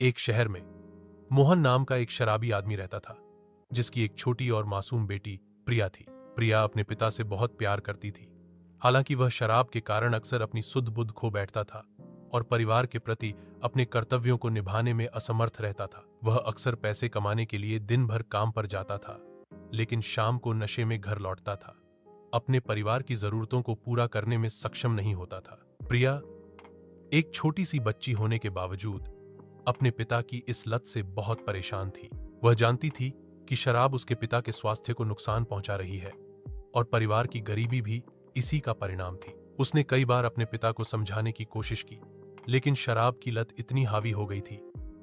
एक शहर में मोहन नाम का एक शराबी आदमी रहता था, जिसकी एक छोटी और मासूम बेटी प्रिया थी। प्रिया अपने पिता से बहुत प्यार करती थी। हालांकि वह शराब के कारण अक्सर अपनी सुध बुध खो बैठता था और परिवार के प्रति अपने कर्तव्यों को निभाने में असमर्थ रहता था। वह अक्सर पैसे कमाने के लिए दिन भर काम पर जाता था, लेकिन शाम को नशे में घर लौटता था। अपने परिवार की जरूरतों को पूरा करने में सक्षम नहीं होता था। प्रिया एक छोटी सी बच्ची होने के बावजूद अपने पिता की इस लत से बहुत परेशान थी। वह जानती थी कि शराब उसके पिता के स्वास्थ्य को नुकसान पहुंचा रही है और परिवार की गरीबी भी इसी का परिणाम थी। उसने कई बार अपने पिता को समझाने की कोशिश की, लेकिन शराब की लत इतनी हावी हो गई थी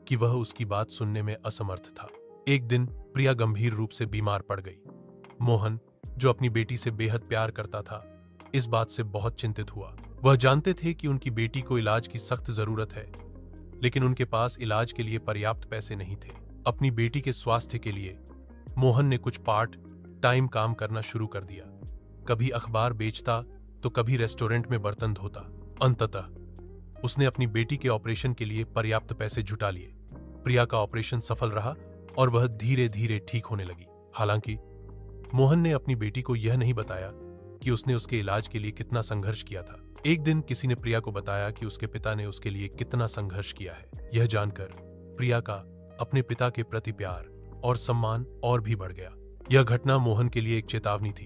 कि वह उसकी बात सुनने में असमर्थ था। एक दिन प्रिया गंभीर रूप से बीमार पड़ गई। मोहन, जो अपनी बेटी से बेहद प्यार करता था, इस बात से बहुत चिंतित हुआ। वह जानते थे कि उनकी बेटी को इलाज की सख्त जरूरत है, लेकिन उनके पास इलाज के लिए पर्याप्त पैसे नहीं थे। अपनी बेटी के स्वास्थ्य के लिए मोहन ने कुछ पार्ट टाइम काम करना शुरू कर दिया। कभी अखबार बेचता तो कभी रेस्टोरेंट में बर्तन धोता। अंततः उसने अपनी बेटी के ऑपरेशन के लिए पर्याप्त पैसे जुटा लिए। प्रिया का ऑपरेशन सफल रहा और वह धीरे धीरे ठीक होने लगी। हालांकि मोहन ने अपनी बेटी को यह नहीं बताया कि उसने उसके इलाज के लिए कितना संघर्ष किया था। एक दिन किसी ने प्रिया को बताया कि उसके पिता ने उसके लिए कितना संघर्ष किया है। यह जानकर प्रिया का अपने पिता के प्रति प्यार और सम्मान और भी बढ़ गया। यह घटना मोहन के लिए एक चेतावनी थी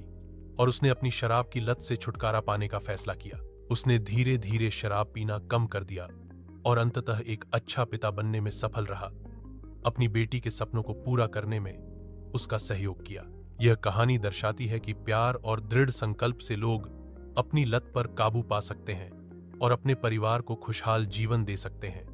और उसने अपनी शराब की लत से छुटकारा पाने का फैसला किया। उसने धीरे धीरे शराब पीना कम कर दिया और अंततः एक अच्छा पिता बनने में सफल रहा। अपनी बेटी के सपनों को पूरा करने में उसका सहयोग किया। यह कहानी दर्शाती है कि प्यार और दृढ़ संकल्प से लोग अपनी लत पर काबू पा सकते हैं और अपने परिवार को खुशहाल जीवन दे सकते हैं।